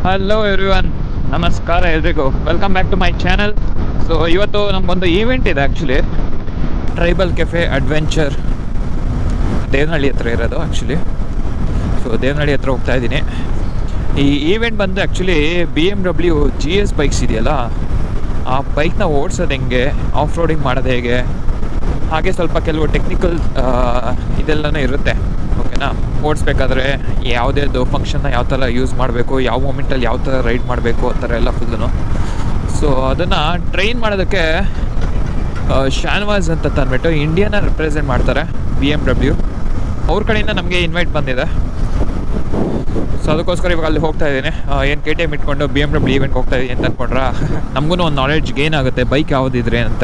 Hello everyone, ನಮಸ್ಕಾರ ಎಲ್ರಿಗೂ. Welcome back to my channel. So ಇವತ್ತು ನಮಗೊಂದು ಈವೆಂಟ್ ಇದೆ actually. Tribal cafe adventure Devanahalli ಹತ್ರ ಇರೋದು ಆ್ಯಕ್ಚುಲಿ. ಸೊ ದೇವನಹಳ್ಳಿ ಹತ್ರ ಹೋಗ್ತಾ ಇದ್ದೀನಿ. ಈ ಈವೆಂಟ್ ಬಂದು ಆ್ಯಕ್ಚುಲಿ BMW GS ಬೈಕ್ಸ್ ಇದೆಯಲ್ಲ, ಆ ಬೈಕ್ನ ಓಡಿಸೋದು ಹೆಂಗೆ, ಆಫ್ ರೋಡಿಂಗ್ ಮಾಡೋದು ಹೇಗೆ, ಹಾಗೆ ಸ್ವಲ್ಪ ಕೆಲವು ಟೆಕ್ನಿಕಲ್ ಇದೆಲ್ಲನೂ ಇರುತ್ತೆ. ಓಕೆನಾ, ಓಡಿಸ್ಬೇಕಾದ್ರೆ ಯಾವುದೇದು ಫಂಕ್ಷನ್ನ ಯಾವ ಥರ ಯೂಸ್ ಮಾಡಬೇಕು, ಯಾವ ಮೂಮೆಂಟಲ್ಲಿ ಯಾವ ಥರ ರೈಡ್ ಮಾಡಬೇಕು ಆ ಥರ ಎಲ್ಲ ಫುಲ್ಲು. ಸೊ ಅದನ್ನು ಟ್ರೈನ್ ಮಾಡೋದಕ್ಕೆ ಶಾನ್ವಾಜ್ ಅಂತ ತಂದ್ಬಿಟ್ಟು ಇಂಡಿಯಾನ ರೆಪ್ರೆಸೆಂಟ್ ಮಾಡ್ತಾರೆ BMW. ಅವ್ರ ಕಡೆಯಿಂದ ನಮಗೆ ಇನ್ವೈಟ್ ಬಂದಿದೆ. ಸೊ ಅದಕ್ಕೋಸ್ಕರ ಇವಾಗ ಅಲ್ಲಿ ಹೋಗ್ತಾ ಇದ್ದೀನಿ. ಏನು KTM ಇಟ್ಕೊಂಡು BMW ಈವೆಂಟ್ಗೆ ಹೋಗ್ತಾ ಇದ್ದೀನಿ ಅಂತ ಅಂದ್ಕೊಂಡ್ರೆ ನಮಗೂ ಒಂದು ನಾಲೆಡ್ಜ್ ಗೇನ್ ಆಗುತ್ತೆ ಬೈಕ್ ಯಾವುದಿದ್ರೆ ಅಂತ.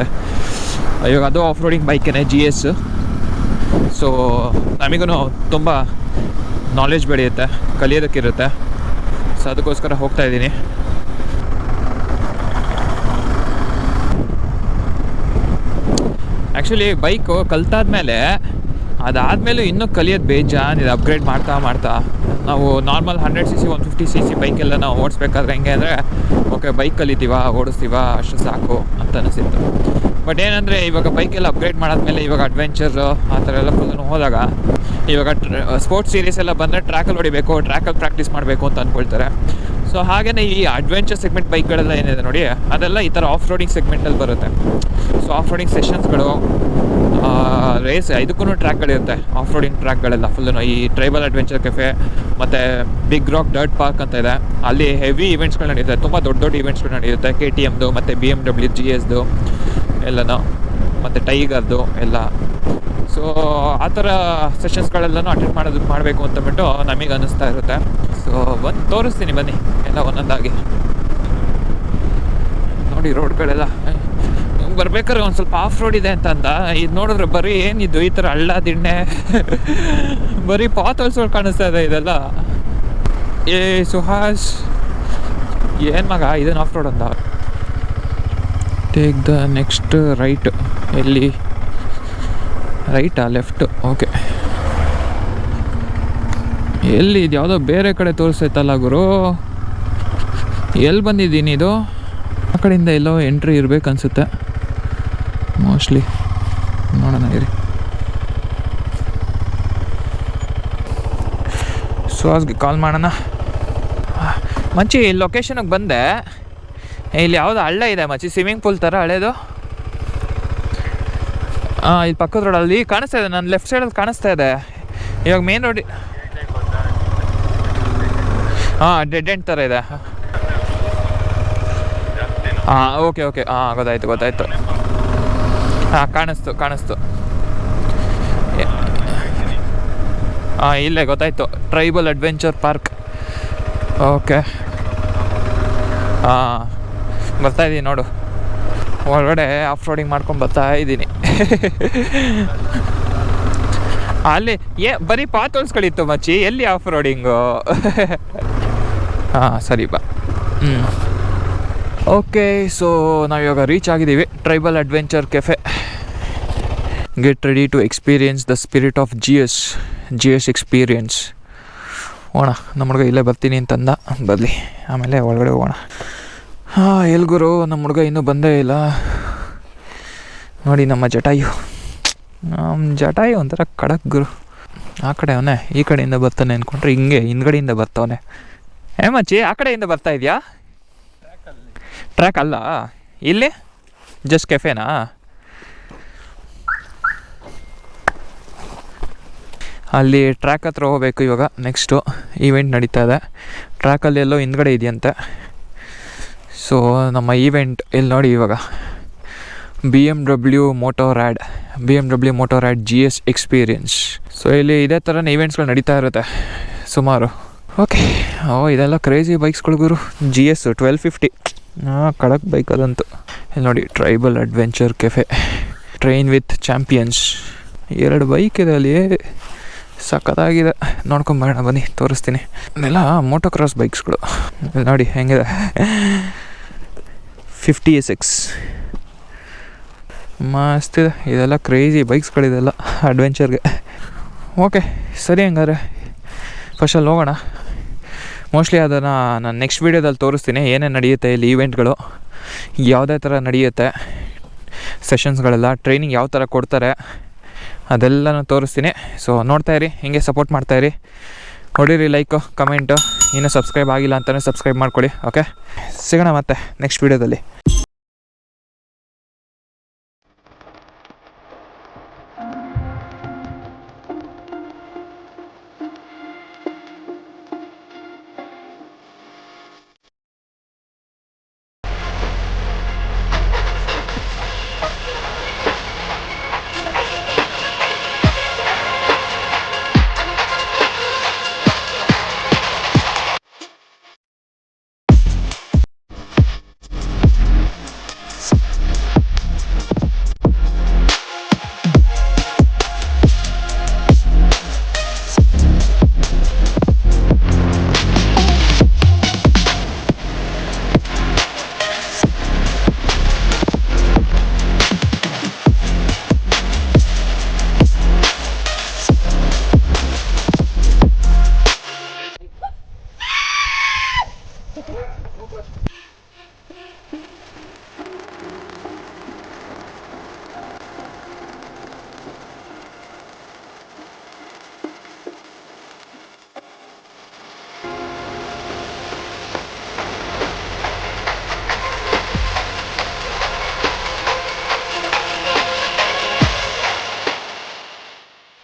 ಇವಾಗ ಅದು ಆಫ್ ರೋಡಿಂಗ್ ಬೈಕೇನೆ GS. ಸೊ ನಮಗೂ ತುಂಬ ನಾಲೆಡ್ಜ್ ಬೆಳೆಯುತ್ತೆ, ಕಲಿಯೋದಕ್ಕಿರುತ್ತೆ. ಸೊ ಅದಕ್ಕೋಸ್ಕರ ಹೋಗ್ತಾ ಇದ್ದೀನಿ. ಆ್ಯಕ್ಚುಲಿ ಬೈಕು ಕಲ್ತಾದ್ಮೇಲೆ ಅದಾದಮೇಲೂ ಇನ್ನೂ ಕಲಿಯೋದು ಬೇಜಾನಿದೆ. ಅಪ್ಗ್ರೇಡ್ ಮಾಡ್ತಾ ನಾವು ನಾರ್ಮಲ್ 100cc 150cc ಬೈಕೆಲ್ಲ ನಾವು ಓಡಿಸ್ಬೇಕಾದ್ರೆ ಹೆಂಗೆ ಅಂದರೆ, ಓಕೆ ಬೈಕ್ ಕಲಿತೀವ ಓಡಿಸ್ತೀವ ಅಷ್ಟು ಸಾಕು ಅಂತ ಅನಿಸಿತ್ತು. ಬಟ್ ಏನಂದರೆ ಇವಾಗ ಬೈಕೆಲ್ಲ ಅಪ್ಗ್ರೇಡ್ ಮಾಡಾದ್ಮೇಲೆ ಇವಾಗ ಅಡ್ವೆಂಚರ್ ಆ ಥರ ಎಲ್ಲ ಫುಲ್ ಹೋದಾಗ, ಇವಾಗ ಸ್ಪೋರ್ಟ್ಸ್ ಸೀರೀಸ್ ಎಲ್ಲ ಬಂದರೆ ಟ್ರ್ಯಾಕಲ್ಲಿ ಹೊಡಿಬೇಕು, ಟ್ರ್ಯಾಕಲ್ಲಿ ಪ್ರಾಕ್ಟೀಸ್ ಮಾಡಬೇಕು ಅಂತ ಅಂದ್ಕೊಳ್ತಾರೆ. ಸೊ ಹಾಗೆಯೇ ಈ ಅಡ್ವೆಂಚರ್ ಸೆಗ್ಮೆಂಟ್ ಬೈಕ್ಗಳೆಲ್ಲ ಏನಿದೆ ನೋಡಿ, ಅದೆಲ್ಲ ಈ ಥರ ಆಫ್ ರೋಡಿಂಗ್ ಸೆಗ್ಮೆಂಟಲ್ಲಿ ಬರುತ್ತೆ. ಸೊ ಆಫ್ ರೋಡಿಂಗ್ ಸೆಷನ್ಸ್ಗಳು, ರೇಸ್, ಇದಕ್ಕೂ ಟ್ರ್ಯಾಕ್ಗಳಿರುತ್ತೆ, ಆಫ್ ರೋಡಿಂಗ್ ಟ್ರ್ಯಾಕ್ಗಳೆಲ್ಲ ಫುಲ್ಲು. ಈ ಟ್ರೈಬಲ್ ಅಡ್ವೆಂಚರ್ ಕೆಫೆ ಮತ್ತು ಬಿಗ್ ರಾಕ್ ಡರ್ಟ್ ಪಾರ್ಕ್ ಅಂತ ಇದೆ, ಅಲ್ಲಿ ಹೆವಿ ಈವೆಂಟ್ಸ್ಗಳು ನಡೆಯುತ್ತೆ, ತುಂಬ ದೊಡ್ಡ ಈವೆಂಟ್ಸ್ಗಳು ನಡೆಯುತ್ತೆ. KTMದು ಮತ್ತು BMW GSದು ಎಲ್ಲನೂ, ಮತ್ತು ಟೈಗರ್ದು ಎಲ್ಲ. ಸೊ ಆ ಥರ ಸೆಷನ್ಸ್ಗಳೆಲ್ಲನೂ ಅಟೆಂಡ್ ಮಾಡಬೇಕು ಅಂತಂದ್ಬಿಟ್ಟು ನಮಗೆ ಅನ್ನಿಸ್ತಾ ಇರುತ್ತೆ. ಸೊ ಬಂದು ತೋರಿಸ್ತೀನಿ ಬನ್ನಿ ಎಲ್ಲ ಒಂದೊಂದಾಗಿ. ನೋಡಿ ರೋಡ್ಗಳೆಲ್ಲ ಬರ್ಬೇಕಾದ್ರೆ ಒಂದು ಸ್ವಲ್ಪ ಆಫ್ ರೋಡ್ ಇದೆ ಅಂತ ಇದು ನೋಡಿದ್ರೆ ಬರೀ ಏನಿದು ಈ ಥರ ಹಳ್ಳ ದಿಣ್ಣೆ ಬರೀ ಪಾತಲ್ಸ್ಗಳು ಕಾಣಿಸ್ತಾ ಇದೆ ಇದೆಲ್ಲ. ಏ ಸುಹಾಸ್, ಏನು ಮಗ ಇದನ್ನು ಆಫ್ ರೋಡ್ ಅಂತ. Take the next right. ಎಲ್ಲಿ ರೈಟಾ ಲೆಫ್ಟು? ಓಕೆ, ಎಲ್ಲಿ ಇದು ಯಾವುದೋ ಬೇರೆ ಕಡೆ ತೋರಿಸ್ತೈತಲ್ಲ ಗುರು. ಎಲ್ಲಿ ಬಂದಿದ್ದೀನಿ ಇದು? ಆ ಕಡೆಯಿಂದ ಎಲ್ಲೋ ಎಂಟ್ರಿ ಇರಬೇಕನ್ಸುತ್ತೆ ಮೋಸ್ಟ್ಲಿ. ನೋಡೋಣ ಇರಿ. ಸುಹಾಸ್ಗೆ ಕಾಲ್ ಮಾಡೋಣ. ಮಚ್ಚಿ ಲೊಕೇಶನ್ಗೆ ಬಂದೆ. ಇಲ್ಲಿ ಯಾವುದೋ ಹಳ್ಳ ಇದೆ ಮಚ್ಚಿ, ಸ್ವಿಮ್ಮಿಂಗ್ ಪೂಲ್ ಥರ ಹಳೇದು. ಇಲ್ಲಿ ಪಕ್ಕದ ರೋಡಲ್ಲಿ ಕಾಣಿಸ್ತಾ ಇದೆ, ನನ್ನ ಲೆಫ್ಟ್ ಸೈಡಲ್ಲಿ ಕಾಣಿಸ್ತಾ ಇದೆ. ಇವಾಗ ಮೇನ್ ರೋಡ್, ಡೆಡ್ ಎಂಡ್ ಥರ ಇದೆ. ಓಕೆ ಗೊತ್ತಾಯ್ತು. ಕಾಣಿಸ್ತು. ಇಲ್ಲೇ ಗೊತ್ತಾಯ್ತು, ಟ್ರೈಬಲ್ ಅಡ್ವೆಂಚರ್ ಪಾರ್ಕ್. ಓಕೆ, ಬರ್ತಾಯಿದ್ದೀನಿ ನೋಡು. ಒಳಗಡೆ ಆಫ್ ರೋಡಿಂಗ್ ಮಾಡ್ಕೊಂಡು ಬರ್ತಾ ಇದ್ದೀನಿ. ಅಲ್ಲಿ ಬರೀ ಪಾತೋಲ್ಸ್ಗಳಿತ್ತು ಮಚ್ಚಿ, ಎಲ್ಲಿ ಆಫ್ ರೋಡಿಂಗು? ಸರಿ ಬಾ. ಓಕೆ, ಸೊ ನಾವಿವಾಗ ರೀಚ್ ಆಗಿದ್ದೀವಿ tribal adventure cafe. Get ready to experience the spirit of GS experience. ಹೋಗೋಣ, ನಮ್ಮ ಹುಡುಗ ಇಲ್ಲೇ ಬರ್ತೀನಿ ಅಂತಂದ, ಬರಲಿ ಆಮೇಲೆ ಒಳಗಡೆ ಹೋಗೋಣ. ಎಲ್ಗುರು, ನಮ್ಮ ಹುಡುಗ ಇನ್ನೂ ಬಂದೇ ಇಲ್ಲ ನೋಡಿ. ನಮ್ಮ ಜಟಾಯು ಒಂಥರ ಖಡಕ್ ಗುರು. ಆ ಕಡೆ ಅವನೇ, ಈ ಕಡೆಯಿಂದ ಬರ್ತಾನೆ ಅಂದ್ಕೊಂಡ್ರೆ ಹಿಂಗೆ ಹಿಂದ್ಗಡೆಯಿಂದ ಬರ್ತಾವನೆ. ಮಚ್ಚಿ ಆ ಕಡೆಯಿಂದ ಬರ್ತಾ ಇದೆಯಾ? ಟ್ರ್ಯಾಕ್ ಅಲ್ಲ, ಇಲ್ಲಿ ಜಸ್ಟ್ ಕೆಫೆನಾ? ಅಲ್ಲಿ ಟ್ರ್ಯಾಕ್ ಹತ್ರ ಹೋಗಬೇಕು ಇವಾಗ. ನೆಕ್ಸ್ಟು ಈವೆಂಟ್ ನಡೀತಾ ಇದೆ, ಟ್ರ್ಯಾಕಲ್ಲಿ ಎಲ್ಲೋ ಹಿಂದ್ಗಡೆ ಇದೆಯಂತೆ. ಸೊ ನಮ್ಮ ಈವೆಂಟ್ ಇಲ್ಲಿ ನೋಡಿ ಇವಾಗ BMW Motorrad GS experience. So ಇಲ್ಲಿ ಇದೇ ಥರ ಈವೆಂಟ್ಸ್ಗಳು ನಡೀತಾ ಇರುತ್ತೆ ಸುಮಾರು. ಓಕೆ, ಇದೆಲ್ಲ ಕ್ರೇಜಿ ಬೈಕ್ಸ್ಗಳು ಗುರು. GS 1250 ಖಡಕ್ ಬೈಕ್ ಅದಂತೂ. ಇಲ್ಲಿ ನೋಡಿ, tribal adventure cafe, train with champions. 2 bike ಇದೆ ಅಲ್ಲಿ, ಸಖತ್ತಾಗಿದೆ. ನೋಡ್ಕೊಂಬರೋಣ ಬನ್ನಿ, ತೋರಿಸ್ತೀನಿ. ಇದೆಲ್ಲ ಮೋಟೋ ಕ್ರಾಸ್ ಬೈಕ್ಸ್ಗಳು. ನೋಡಿ ಹೆಂಗಿದೆ, 50SX ಮಸ್ತಿದೆ. ಇದೆಲ್ಲ ಕ್ರೇಜಿ ಬೈಕ್ಸ್ಗಳಿದೆಲ್ಲ ಅಡ್ವೆಂಚರ್ಗೆ. ಓಕೆ ಸರಿ, ಹಂಗಾದ್ರೆ ಫಸ್ಟಲ್ಲಿ ಹೋಗೋಣ. ಮೋಸ್ಟ್ಲಿ ಅದನ್ನು ನಾನು ನೆಕ್ಸ್ಟ್ ವೀಡಿಯೋದಲ್ಲಿ ತೋರಿಸ್ತೀನಿ ಏನೇನು ನಡೆಯುತ್ತೆ ಇಲ್ಲಿ ಈವೆಂಟ್ಗಳು, ಯಾವುದೇ ಥರ ನಡೆಯುತ್ತೆ ಸೆಷನ್ಸ್ಗಳೆಲ್ಲ, ಟ್ರೈನಿಂಗ್ ಯಾವ ಥರ ಕೊಡ್ತಾರೆ ಅದೆಲ್ಲನೂ ತೋರಿಸ್ತೀನಿ. ಸೊ ನೋಡ್ತಾಯಿರಿ, ಹಿಂಗೆ ಸಪೋರ್ಟ್ ಮಾಡ್ತಾಯಿರಿ, ಹೊಡೀರಿ ಲೈಕು ಕಮೆಂಟು, ಇನ್ನೂ ಸಬ್ಸ್ಕ್ರೈಬ್ ಆಗಿಲ್ಲ ಅಂತಲೇ ಸಬ್ಸ್ಕ್ರೈಬ್ ಮಾಡ್ಕೊಳ್ಳಿ. ಓಕೆ, ಸಿಗೋಣ ಮತ್ತೆ ನೆಕ್ಸ್ಟ್ ವೀಡಿಯೋದಲ್ಲಿ.